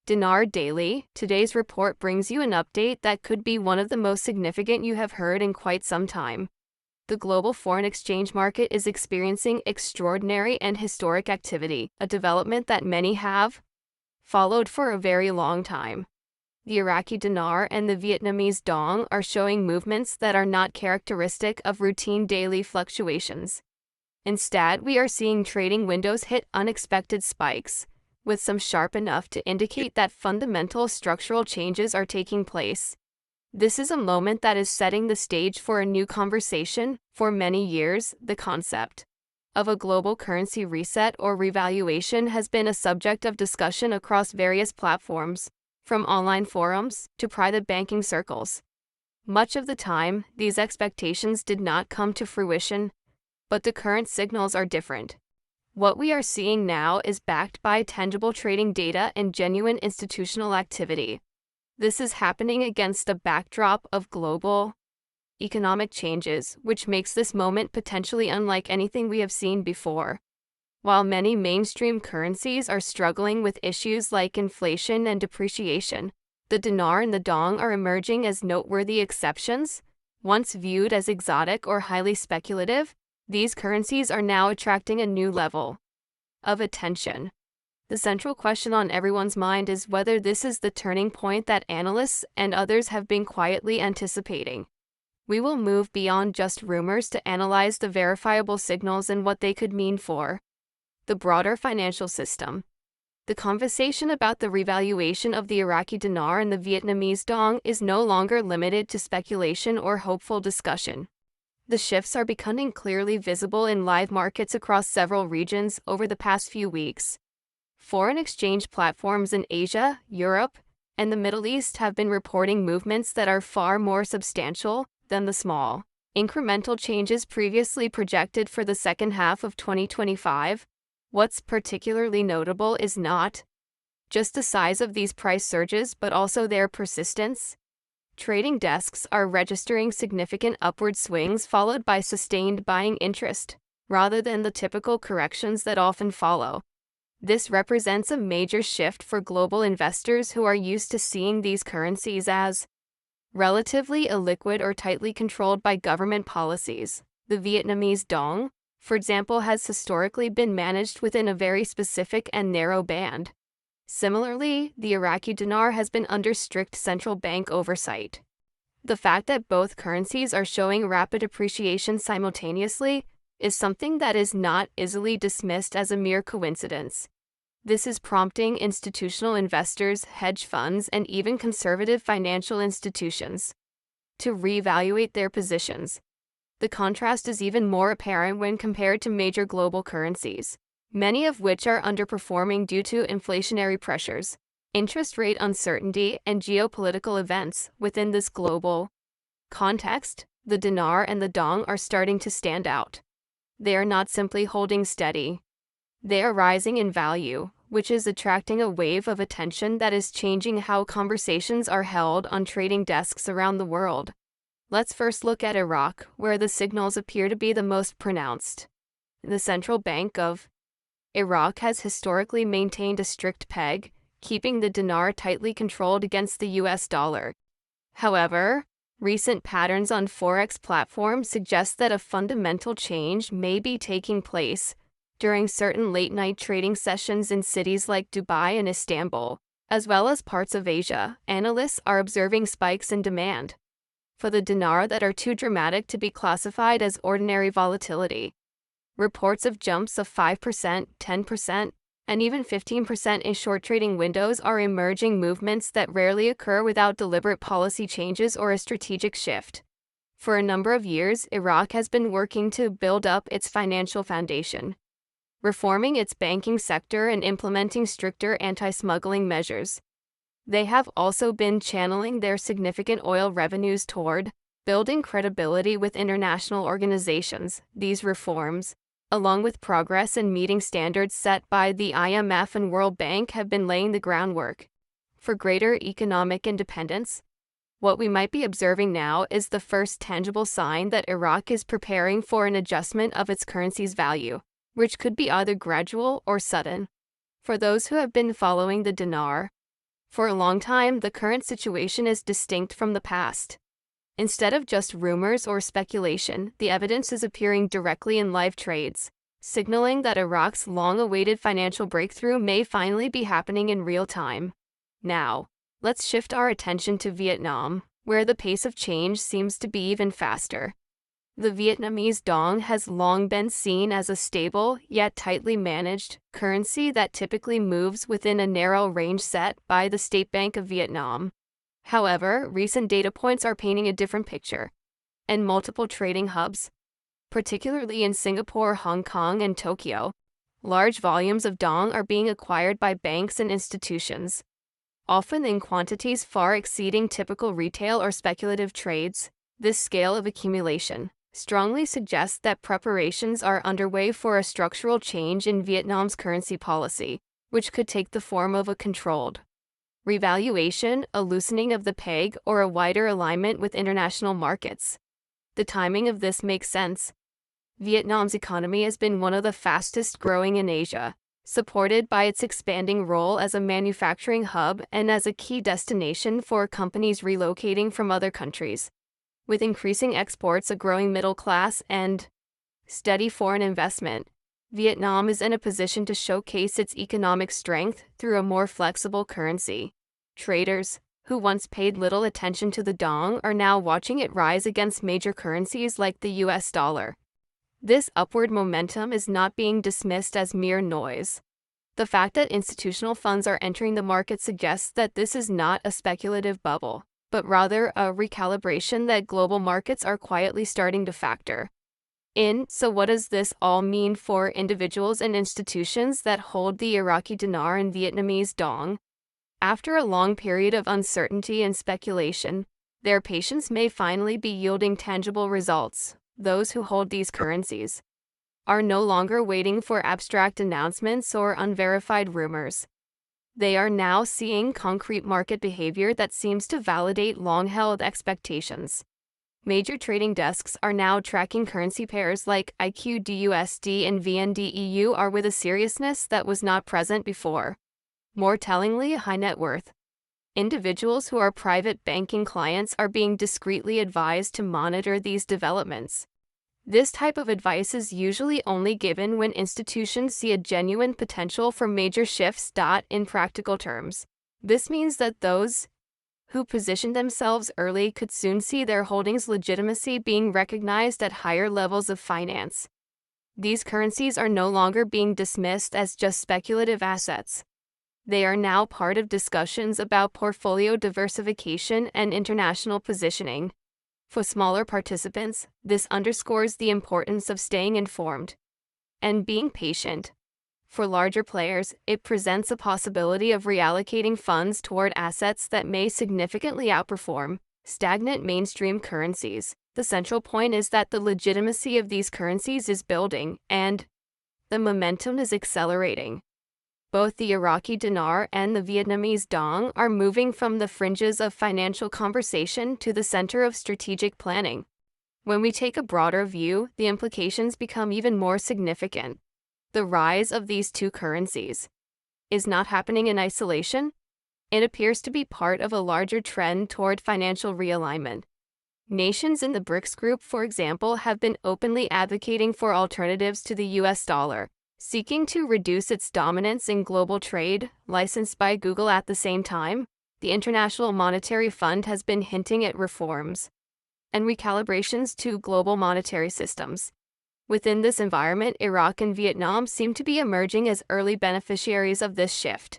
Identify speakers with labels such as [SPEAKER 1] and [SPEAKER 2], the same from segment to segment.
[SPEAKER 1] Dinar Daily. Today's report brings you an update that could be one of the most significant you have heard in quite some time. The global foreign exchange market is experiencing extraordinary and historic activity, a development that many have followed for a very long time. The Iraqi dinar and the Vietnamese dong are showing movements that are not characteristic of routine daily fluctuations. Instead, we are seeing trading windows hit unexpected spikes, with some sharp enough to indicate that fundamental structural changes are taking place. This is a moment that is setting the stage for a new conversation. For many years, the concept of a global currency reset or revaluation has been a subject of discussion across various platforms, from online forums to private banking circles. Much of the time, these expectations did not come to fruition, but the current signals are different. What we are seeing now is backed by tangible trading data and genuine institutional activity. This is happening against a backdrop of global economic changes, which makes this moment potentially unlike anything we have seen before. While many mainstream currencies are struggling with issues like inflation and depreciation, the dinar and the dong are emerging as noteworthy exceptions. Once viewed as exotic or highly speculative, these currencies are now attracting a new level of attention. The central question on everyone's mind is whether this is the turning point that analysts and others have been quietly anticipating. We will move beyond just rumors to analyze the verifiable signals and what they could mean for the broader financial system. The conversation about the revaluation of the Iraqi dinar and the Vietnamese dong is no longer limited to speculation or hopeful discussion. The shifts are becoming clearly visible in live markets across several regions over the past few weeks. Foreign exchange platforms in Asia, Europe, and the Middle East have been reporting movements that are far more substantial than the small, incremental changes previously projected for the second half of 2025. What's particularly notable is not just the size of these price surges but also their persistence. Trading desks are registering significant upward swings followed by sustained buying interest, rather than the typical corrections that often follow. This represents a major shift for global investors who are used to seeing these currencies as relatively illiquid or tightly controlled by government policies. The Vietnamese dong, for example, has historically been managed within a very specific and narrow band. Similarly, the Iraqi dinar has been under strict central bank oversight. The fact that both currencies are showing rapid appreciation simultaneously is something that is not easily dismissed as a mere coincidence. This is prompting institutional investors, hedge funds, and even conservative financial institutions to reevaluate their positions. The contrast is even more apparent when compared to major global currencies, many of which are underperforming due to inflationary pressures, interest rate uncertainty, and geopolitical events. Within this global context, the dinar and the dong are starting to stand out. They are not simply holding steady. They are rising in value, which is attracting a wave of attention that is changing how conversations are held on trading desks around the world. Let's first look at Iraq, where the signals appear to be the most pronounced. The central bank of Iraq has historically maintained a strict peg, keeping the dinar tightly controlled against the US dollar. However, recent patterns on Forex platforms suggest that a fundamental change may be taking place during certain late-night trading sessions in cities like Dubai and Istanbul, as well as parts of Asia. Analysts are observing spikes in demand for the dinar that are too dramatic to be classified as ordinary volatility. Reports of jumps of 5%, 10%, and even 15% in short trading windows are emerging, movements that rarely occur without deliberate policy changes or a strategic shift. For a number of years, Iraq has been working to build up its financial foundation, reforming its banking sector and implementing stricter anti-smuggling measures. They have also been channeling their significant oil revenues toward building credibility with international organizations. These reforms, along with progress in meeting standards set by the IMF and World Bank, have been laying the groundwork for greater economic independence. What we might be observing now is the first tangible sign that Iraq is preparing for an adjustment of its currency's value, which could be either gradual or sudden. For those who have been following the dinar, For a long time, the current situation is distinct from the past. Instead of just rumors or speculation, the evidence is appearing directly in live trades, signaling that Iraq's long-awaited financial breakthrough may finally be happening in real time. Now, let's shift our attention to Vietnam, where the pace of change seems to be even faster. The Vietnamese dong has long been seen as a stable, yet tightly managed, currency that typically moves within a narrow range set by the State Bank of Vietnam. However, recent data points are painting a different picture. In multiple trading hubs, particularly in Singapore, Hong Kong, and Tokyo, large volumes of dong are being acquired by banks and institutions, often in quantities far exceeding typical retail or speculative trades. This scale of accumulation strongly suggests that preparations are underway for a structural change in Vietnam's currency policy, which could take the form of a controlled revaluation, a loosening of the peg, or a wider alignment with international markets. The timing of this makes sense. Vietnam's economy has been one of the fastest growing in Asia, supported by its expanding role as a manufacturing hub and as a key destination for companies relocating from other countries. With increasing exports, a growing middle class, and steady foreign investment, Vietnam is in a position to showcase its economic strength through a more flexible currency. Traders, who once paid little attention to the dong, are now watching it rise against major currencies like the US dollar. This upward momentum is not being dismissed as mere noise. The fact that institutional funds are entering the market suggests that this is not a speculative bubble, but rather a recalibration that global markets are quietly starting to factor in. So what does this all mean for individuals and institutions that hold the Iraqi dinar and Vietnamese dong? After a long period of uncertainty and speculation, their patience may finally be yielding tangible results. Those who hold these currencies are no longer waiting for abstract announcements or unverified rumors. They are now seeing concrete market behavior that seems to validate long-held expectations. Major trading desks are now tracking currency pairs like IQD-USD and VND-EU are with a seriousness that was not present before. More tellingly, high net worth individuals who are private banking clients are being discreetly advised to monitor these developments. This type of advice is usually only given when institutions see a genuine potential for major shifts. In practical terms, this means that those who position themselves early could soon see their holdings' legitimacy being recognized at higher levels of finance. These currencies are no longer being dismissed as just speculative assets. They are now part of discussions about portfolio diversification and international positioning. For smaller participants, this underscores the importance of staying informed and being patient. For larger players, it presents a possibility of reallocating funds toward assets that may significantly outperform stagnant mainstream currencies. The central point is that the legitimacy of these currencies is building, and the momentum is accelerating. Both the Iraqi dinar and the Vietnamese dong are moving from the fringes of financial conversation to the center of strategic planning. When we take a broader view, the implications become even more significant. The rise of these two currencies is not happening in isolation. It appears to be part of a larger trend toward financial realignment. Nations in the BRICS group, for example, have been openly advocating for alternatives to the US dollar, seeking to reduce its dominance in global trade. Licensed by Google at the same time, the International Monetary Fund has been hinting at reforms and recalibrations to global monetary systems. Within this environment, Iraq and Vietnam seem to be emerging as early beneficiaries of this shift.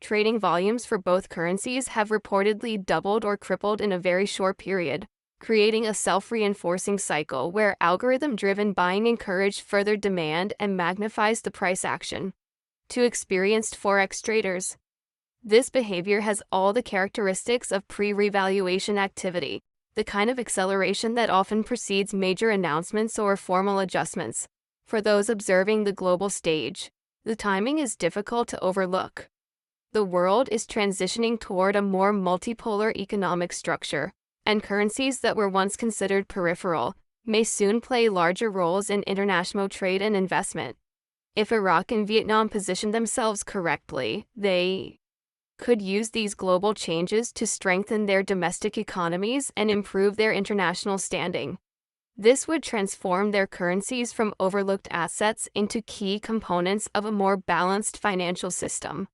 [SPEAKER 1] Trading volumes for both currencies have reportedly doubled or tripled in a very short period, creating a self-reinforcing cycle where algorithm-driven buying encouraged further demand and magnifies the price action. To experienced Forex traders, this behavior has all the characteristics of pre-revaluation activity, the kind of acceleration that often precedes major announcements or formal adjustments. For those observing the global stage, the timing is difficult to overlook. The world is transitioning toward a more multipolar economic structure, and currencies that were once considered peripheral may soon play larger roles in international trade and investment. If Iraq and Vietnam position themselves correctly, they could use these global changes to strengthen their domestic economies and improve their international standing. This would transform their currencies from overlooked assets into key components of a more balanced financial system.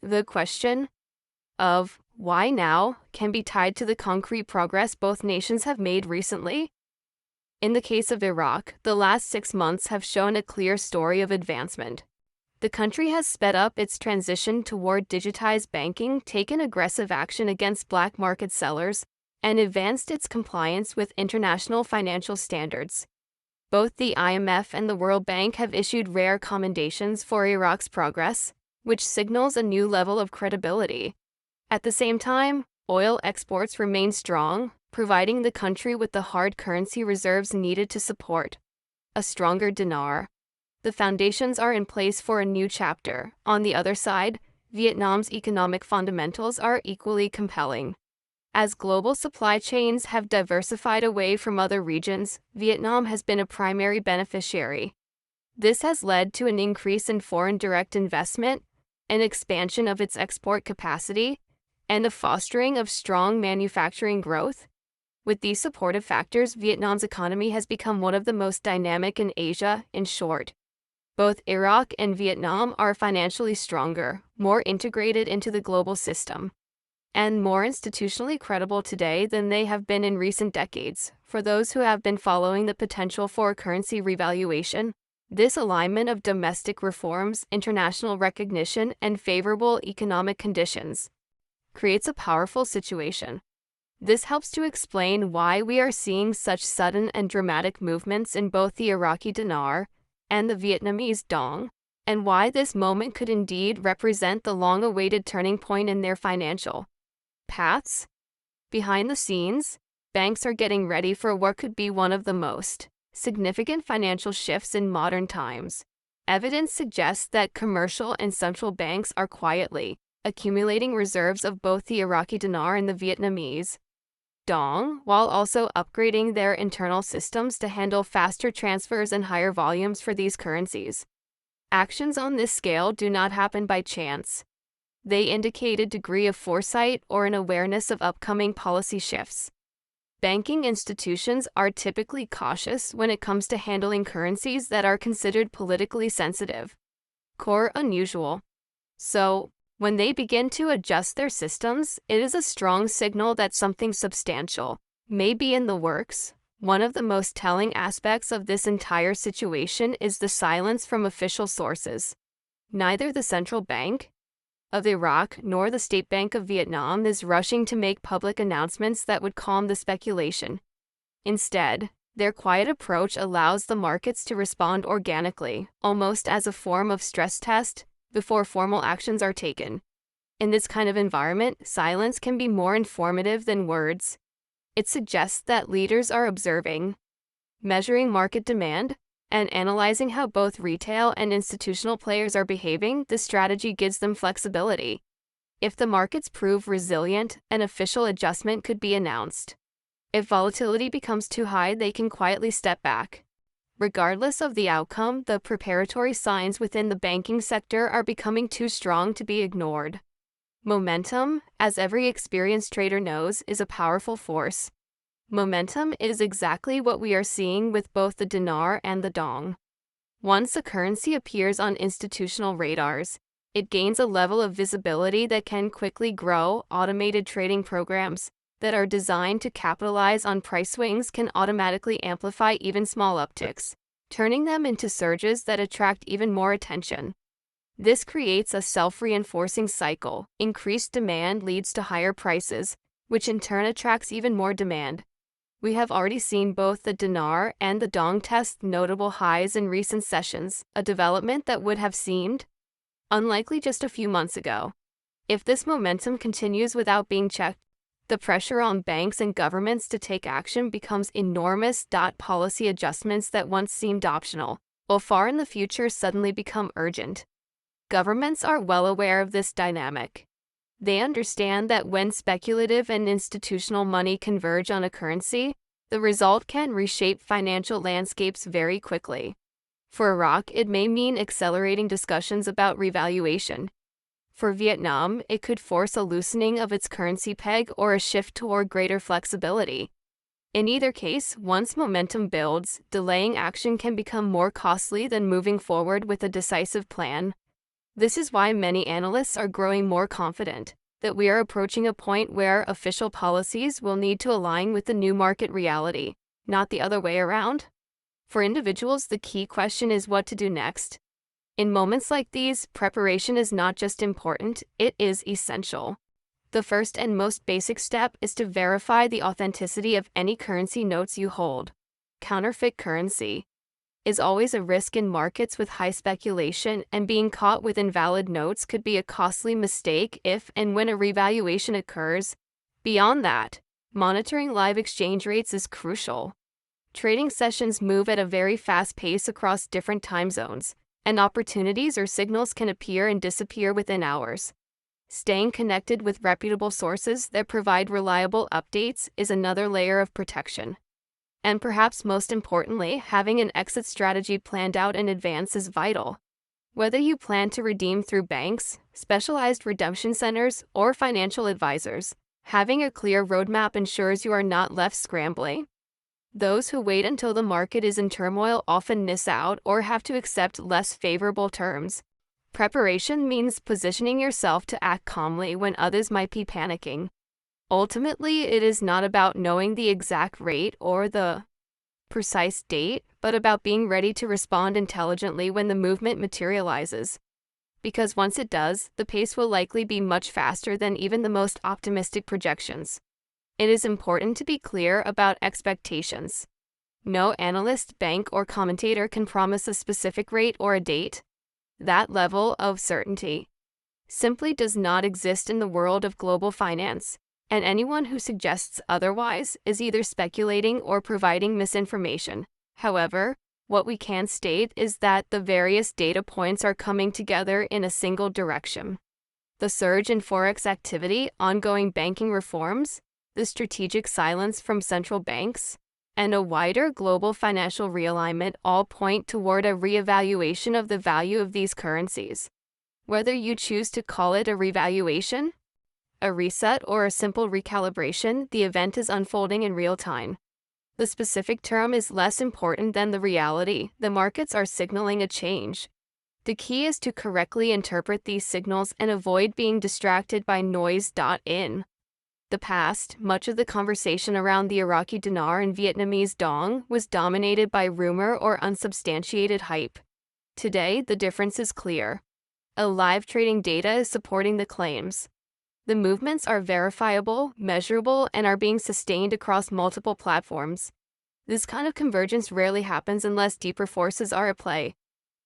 [SPEAKER 1] The question of why now can be tied to the concrete progress both nations have made recently. In the case of Iraq, the last 6 months have shown a clear story of advancement. The country has sped up its transition toward digitized banking, taken aggressive action against black market sellers, and advanced its compliance with international financial standards. Both the IMF and the World Bank have issued rare commendations for Iraq's progress, which signals a new level of credibility. At the same time, oil exports remain strong, providing the country with the hard currency reserves needed to support a stronger dinar. The foundations are in place for a new chapter. On the other side, Vietnam's economic fundamentals are equally compelling. As global supply chains have diversified away from other regions, Vietnam has been a primary beneficiary. This has led to an increase in foreign direct investment, an expansion of its export capacity, and the fostering of strong manufacturing growth. With these supportive factors, Vietnam's economy has become one of the most dynamic in Asia. In short, both Iraq and Vietnam are financially stronger, more integrated into the global system, and more institutionally credible today than they have been in recent decades. For those who have been following the potential for currency revaluation, this alignment of domestic reforms, international recognition, and favorable economic conditions creates a powerful situation. This helps to explain why we are seeing such sudden and dramatic movements in both the Iraqi dinar and the Vietnamese dong, and why this moment could indeed represent the long-awaited turning point in their financial paths. Behind the scenes, banks are getting ready for what could be one of the most significant financial shifts in modern times. Evidence suggests that commercial and central banks are quietly accumulating reserves of both the Iraqi dinar and the Vietnamese dong, while also upgrading their internal systems to handle faster transfers and higher volumes for these currencies. Actions on this scale do not happen by chance. They indicate a degree of foresight or an awareness of upcoming policy shifts. Banking institutions are typically cautious when it comes to handling currencies that are considered politically sensitive or unusual. So, when they begin to adjust their systems, it is a strong signal that something substantial may be in the works. One of the most telling aspects of this entire situation is the silence from official sources. Neither the central bank of Iraq nor the State Bank of Vietnam is rushing to make public announcements that would calm the speculation. Instead, their quiet approach allows the markets to respond organically, almost as a form of stress test, before formal actions are taken. In this kind of environment, silence can be more informative than words. It suggests that leaders are observing, measuring market demand, and analyzing how both retail and institutional players are behaving. This strategy gives them flexibility. If the markets prove resilient, an official adjustment could be announced. If volatility becomes too high, they can quietly step back. Regardless of the outcome, the preparatory signs within the banking sector are becoming too strong to be ignored. Momentum, as every experienced trader knows, is a powerful force. Momentum is exactly what we are seeing with both the dinar and the dong. Once a currency appears on institutional radars, it gains a level of visibility that can quickly grow. Automated trading programs that are designed to capitalize on price swings can automatically amplify even small upticks, turning them into surges that attract even more attention. This creates a self-reinforcing cycle. Increased demand leads to higher prices, which in turn attracts even more demand. We have already seen both the dinar and the dong test notable highs in recent sessions, a development that would have seemed unlikely just a few months ago. If this momentum continues without being checked, the pressure on banks and governments to take action becomes enormous. Policy adjustments that once seemed optional will far in the future suddenly become urgent. Governments are well aware of this dynamic. They understand that when speculative and institutional money converge on a currency, the result can reshape financial landscapes very quickly. For Iraq, it may mean accelerating discussions about revaluation. For Vietnam, it could force a loosening of its currency peg or a shift toward greater flexibility. In either case, once momentum builds, delaying action can become more costly than moving forward with a decisive plan. This is why many analysts are growing more confident that we are approaching a point where official policies will need to align with the new market reality, not the other way around. For individuals, the key question is what to do next. In moments like these, preparation is not just important, it is essential. The first and most basic step is to verify the authenticity of any currency notes you hold. Counterfeit currency is always a risk in markets with high speculation, and being caught with invalid notes could be a costly mistake if and when a revaluation occurs. Beyond that, monitoring live exchange rates is crucial. Trading sessions move at a very fast pace across different time zones, and opportunities or signals can appear and disappear within hours. Staying connected with reputable sources that provide reliable updates is another layer of protection. And perhaps most importantly, having an exit strategy planned out in advance is vital. Whether you plan to redeem through banks, specialized redemption centers, or financial advisors, having a clear roadmap ensures you are not left scrambling. Those who wait until the market is in turmoil often miss out or have to accept less favorable terms. Preparation means positioning yourself to act calmly when others might be panicking. Ultimately, it is not about knowing the exact rate or the precise date, but about being ready to respond intelligently when the movement materializes. Because once it does, the pace will likely be much faster than even the most optimistic projections. It is important to be clear about expectations. No analyst, bank, or commentator can promise a specific rate or a date. That level of certainty simply does not exist in the world of global finance, and anyone who suggests otherwise is either speculating or providing misinformation. However, what we can state is that the various data points are coming together in a single direction. The surge in Forex activity, ongoing banking reforms, the strategic silence from central banks, and a wider global financial realignment all point toward a reevaluation of the value of these currencies. Whether you choose to call it a revaluation, a reset, or a simple recalibration, the event is unfolding in real time. The specific term is less important than the reality. The markets are signaling a change. The key is to correctly interpret these signals and avoid being distracted by noise. In the past, much of the conversation around the Iraqi dinar and Vietnamese dong was dominated by rumor or unsubstantiated hype. Today, the difference is clear. A live trading data is supporting the claims. The movements are verifiable, measurable, and are being sustained across multiple platforms. This kind of convergence rarely happens unless deeper forces are at play.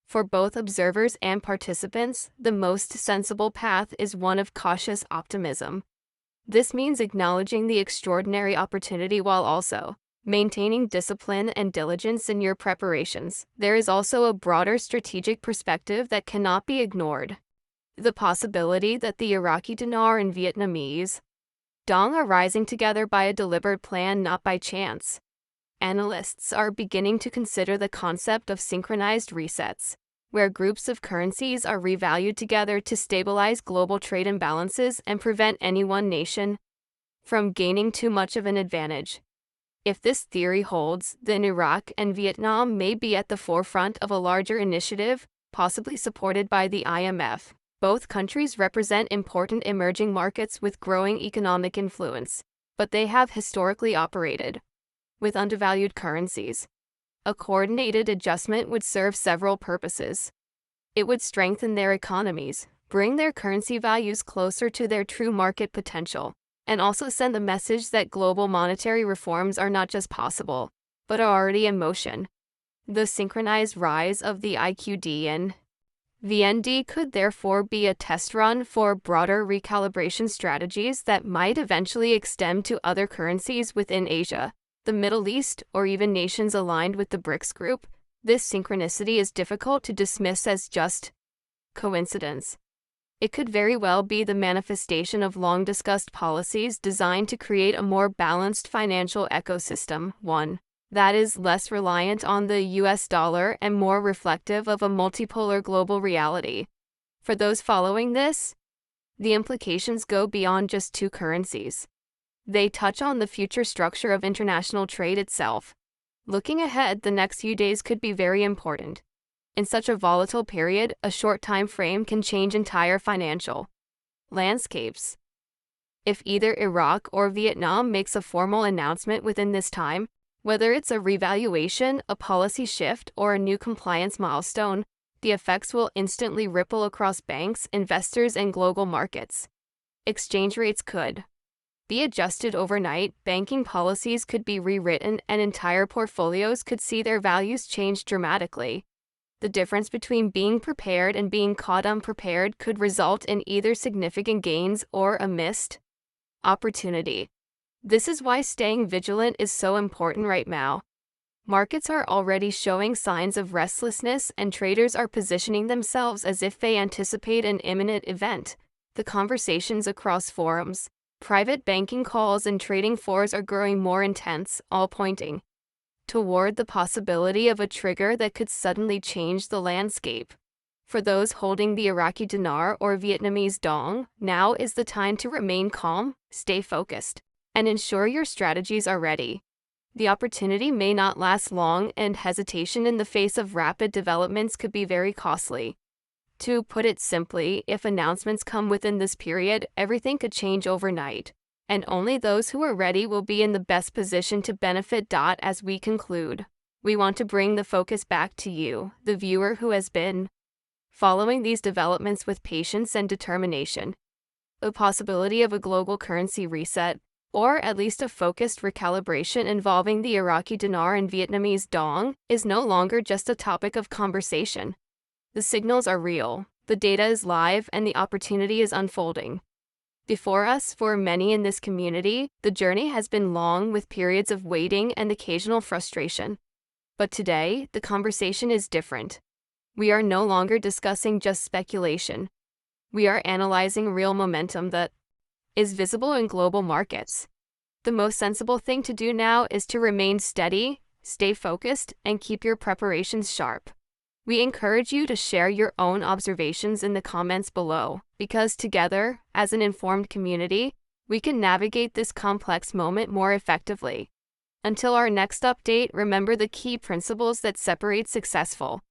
[SPEAKER 1] For both observers and participants, the most sensible path is one of cautious optimism. This means acknowledging the extraordinary opportunity while also maintaining discipline and diligence in your preparations. There is also a broader strategic perspective that cannot be ignored. The possibility that the Iraqi dinar and Vietnamese dong are rising together by a deliberate plan, not by chance. Analysts are beginning to consider the concept of synchronized resets, where groups of currencies are revalued together to stabilize global trade imbalances and prevent any one nation from gaining too much of an advantage. If this theory holds, then Iraq and Vietnam may be at the forefront of a larger initiative, possibly supported by the IMF. Both countries represent important emerging markets with growing economic influence, but they have historically operated with undervalued currencies. A coordinated adjustment would serve several purposes. It would strengthen their economies, bring their currency values closer to their true market potential, and also send the message that global monetary reforms are not just possible, but are already in motion. The synchronized rise of the IQD and VND could therefore be a test run for broader recalibration strategies that might eventually extend to other currencies within Asia, the Middle East, or even nations aligned with the BRICS group. This synchronicity is difficult to dismiss as just coincidence. It could very well be the manifestation of long-discussed policies designed to create a more balanced financial ecosystem, one that is less reliant on the US dollar and more reflective of a multipolar global reality. For those following this The implications go beyond just two currencies. They touch on the future structure of international trade itself. Looking ahead, the next few days could be very important. In such a volatile period, a short time frame can change entire financial landscapes. If either Iraq or Vietnam makes a formal announcement within this time, whether it's a revaluation, a policy shift, or a new compliance milestone, the effects will instantly ripple across banks, investors, and global markets. Exchange rates could be adjusted overnight, banking policies could be rewritten, and entire portfolios could see their values change dramatically. The difference between being prepared and being caught unprepared could result in either significant gains or a missed opportunity. This is why staying vigilant is so important right now. Markets are already showing signs of restlessness, and traders are positioning themselves as if they anticipate an imminent event. The conversations across forums, private banking calls, and trading floors are growing more intense, all pointing toward the possibility of a trigger that could suddenly change the landscape. For those holding the Iraqi dinar or Vietnamese dong, now is the time to remain calm, stay focused, and ensure your strategies are ready. The opportunity may not last long, and hesitation in the face of rapid developments could be very costly. To put it simply, if announcements come within this period, everything could change overnight, and only those who are ready will be in the best position to benefit. As we conclude, we want to bring the focus back to you, the viewer who has been following these developments with patience and determination. The possibility of a global currency reset, or at least a focused recalibration involving the Iraqi dinar and Vietnamese dong, is no longer just a topic of conversation. The signals are real, the data is live, and the opportunity is unfolding before us. For many in this community, the journey has been long, with periods of waiting and occasional frustration. But today, the conversation is different. We are no longer discussing just speculation. We are analyzing real momentum that is visible in global markets. The most sensible thing to do now is to remain steady, stay focused, and keep your preparations sharp. We encourage you to share your own observations in the comments below, because together, as an informed community, we can navigate this complex moment more effectively. Until our next update, remember the key principles that separate successful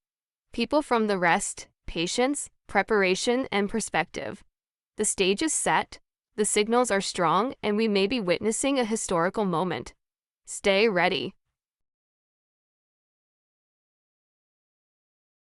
[SPEAKER 1] people from the rest: patience, preparation, and perspective. The stage is set, the signals are strong, and we may be witnessing a historical moment. Stay ready,